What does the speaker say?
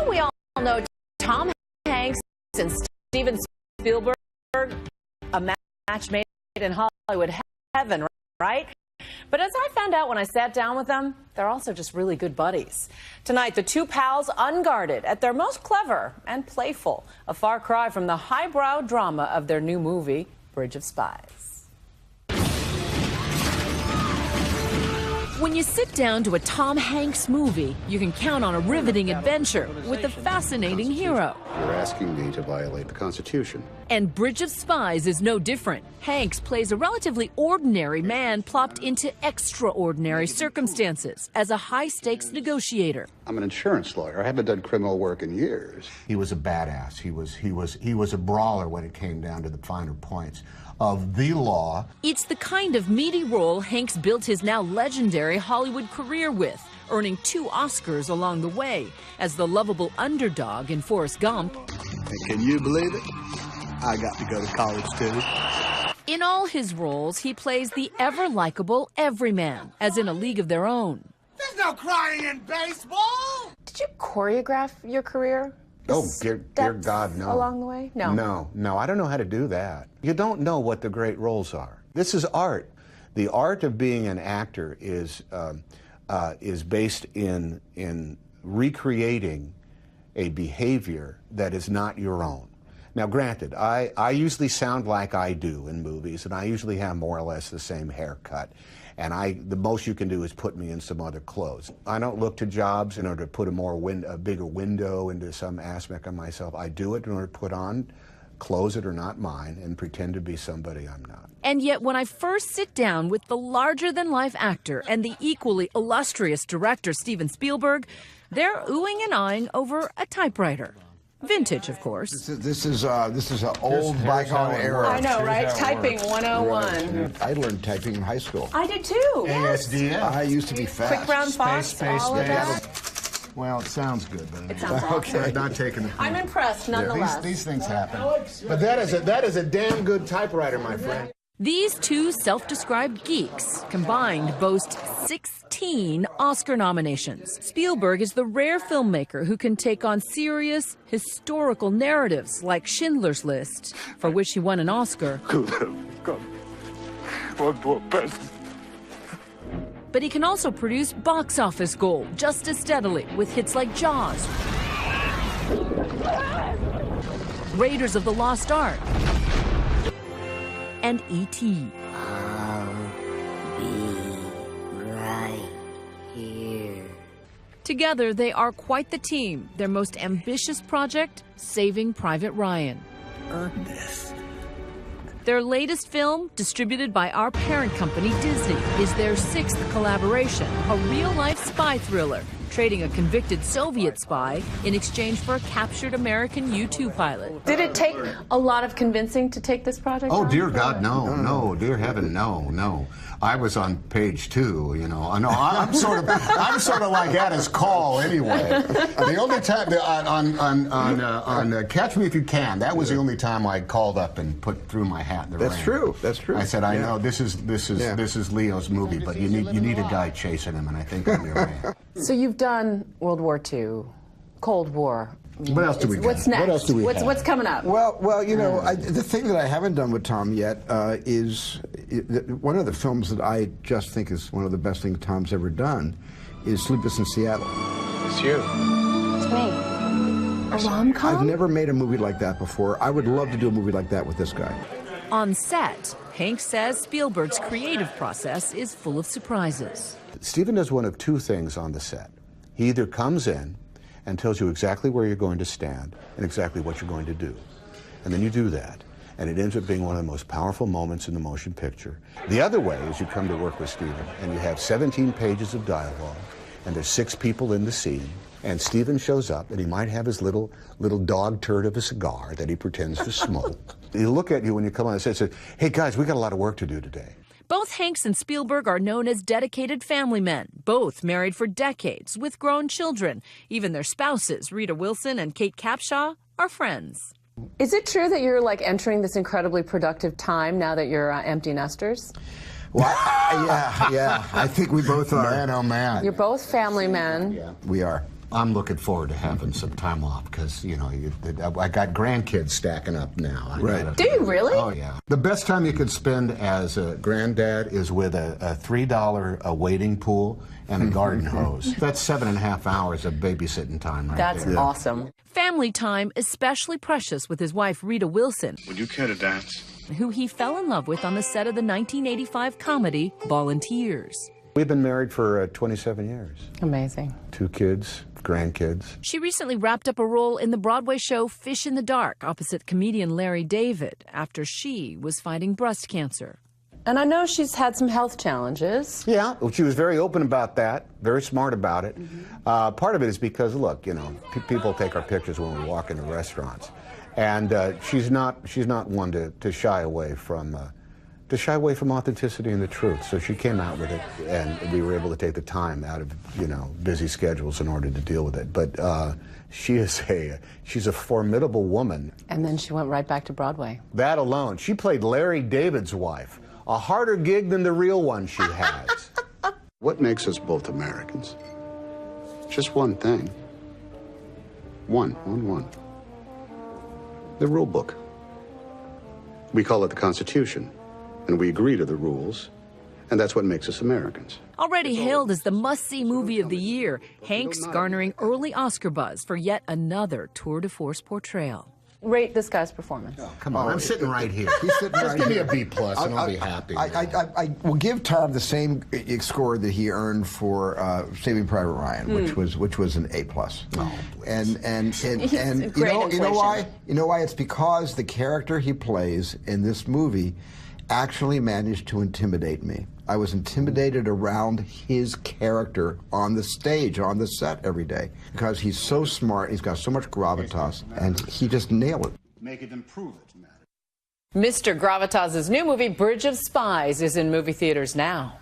we all know Tom Hanks and Steven Spielberg, a match made in Hollywood heaven, right? But as I found out when I sat down with them, they're also just really good buddies. Tonight, the two pals unguarded at their most clever and playful, a far cry from the highbrow drama of their new movie, Bridge of Spies. When you sit down to a Tom Hanks movie, you can count on a riveting adventure with a fascinating hero. You're asking me to violate the Constitution. And Bridge of Spies is no different. Hanks plays a relatively ordinary man plopped into extraordinary circumstances as a high-stakes negotiator. I'm an insurance lawyer. I haven't done criminal work in years. He was a badass. He was a brawler when it came down to the finer points of the law. It's the kind of meaty role Hanks built his now legendary Hollywood career with, earning 2 Oscars along the way as the lovable underdog in Forrest Gump. And can you believe it? I got to go to college too. In all his roles, he plays the ever-likable everyman, as in A League of Their Own. There's no crying in baseball! Did you choreograph your career? Oh, dear God, no. Along the way? No. No, I don't know how to do that. You don't know what the great roles are. This is art. The art of being an actor is based in recreating a behavior that is not your own. Now, granted, I usually sound like I do in movies, and I usually have more or less the same haircut. And the most you can do is put me in some other clothes. I don't look to jobs in order to put a bigger window into some aspect of myself. I do it in order to put on clothes that are not mine and pretend to be somebody I'm not. And yet, when I first sit down with the larger-than-life actor and the equally illustrious director Steven Spielberg, they're oohing and eyeing over a typewriter. Vintage, of course. This is an old bygone era. I know, right? Typing 101. I learned typing in high school. I did too. ASDF. I used to be fast. Quick Brown Fox, all of that. Well, it sounds good, but It sounds awesome. I'm not taking the I'm impressed, nonetheless. These things happen. But that is a damn good typewriter, my friend. These two self-described geeks combined boast 16 Oscar nominations. Spielberg is the rare filmmaker who can take on serious, historical narratives like Schindler's List, for which he won an Oscar. But he can also produce box office gold just as steadily with hits like Jaws, Raiders of the Lost Ark, and E.T. I'll be right here. Together, they are quite the team. Their most ambitious project, Saving Private Ryan. Earn this. Their latest film, distributed by our parent company, Disney, is their 6th collaboration, a real-life spy thriller, trading a convicted Soviet spy in exchange for a captured American U-2 pilot. Did it take a lot of convincing to take this project Oh, on? dear God, no, dear heaven, no. I was on page 2, you know. I know I'm sort of like at his call anyway. The only time on Catch Me If You Can, that was the only time I called up and threw my hat in the ring. That's true. That's true. I said, I know this is Leo's movie, but you need a guy chasing him, and I think I'm your man. So you've done World War II, Cold War. What else do we got? What's next? What else do we have? What's coming up? Well, you know, the thing that I haven't done with Tom yet is one of the films that I just think is one of the best things Tom's ever done is Sleepless in Seattle. It's you. It's me. A rom-com? I've never made a movie like that before. I would love to do a movie like that with this guy. On set, Hank says Spielberg's creative process is full of surprises. Steven does one of 2 things on the set. He either comes in and tells you exactly where you're going to stand and exactly what you're going to do. And then you do that. And it ends up being one of the most powerful moments in the motion picture. The other way is you come to work with Steven and you have 17 pages of dialogue and there's 6 people in the scene and Steven shows up and he might have his little dog turd of a cigar that he pretends to smoke. He'll look at you when you come on and say, hey guys, we got a lot of work to do today. Both Hanks and Spielberg are known as dedicated family men, both married for decades with grown children. Even their spouses, Rita Wilson and Kate Capshaw, are friends. Is it true that you're like entering this incredibly productive time now that you're empty nesters? Well, yeah, I think we both are. Man, oh man. You're both family men. Yeah. We are. I'm looking forward to having some time off because, you know, I got grandkids stacking up now. Right. Do you really? Oh, yeah. The best time you could spend as a granddad is with a $3 wading pool and a garden hose. That's 7.5 hours of babysitting time right That's there. awesome. Family time especially precious with his wife Rita Wilson, Would you care to dance? who he fell in love with on the set of the 1985 comedy Volunteers. We've been married for 27 years. Amazing. 2 kids, grandkids. She recently wrapped up a role in the Broadway show Fish in the Dark opposite comedian Larry David after she was fighting breast cancer. And I know she's had some health challenges. Yeah, she was very open about that, very smart about it. Part of it is because, look, you know, people take our pictures when we walk into restaurants, and she's not one to shy away from authenticity and the truth. So she came out with it, and we were able to take the time out of, you know, busy schedules in order to deal with it. But she's a formidable woman. And then she went right back to Broadway. That alone, she played Larry David's wife. A harder gig than the real one she has. What makes us both Americans? Just one thing. One. The rule book. We call it the Constitution, and we agree to the rules, and that's what makes us Americans. Already hailed as the must-see movie of the year, Hanks garnering early Oscar buzz for yet another tour de force portrayal. Rate this guy's performance. Come on, I'm sitting right here. He's sitting Just right give me here. a B+ and I'll be happy. I will give Tom the same score that he earned for Saving Private Ryan, which was an A+. Oh, and great you know why? You know why? It's because the character he plays in this movie actually managed to intimidate me. I was intimidated around his character on the stage, on the set every day, because he's so smart, he's got so much gravitas, and he just nailed it. Make it improve it, Mr. Gravitas' new movie, Bridge of Spies, is in movie theaters now.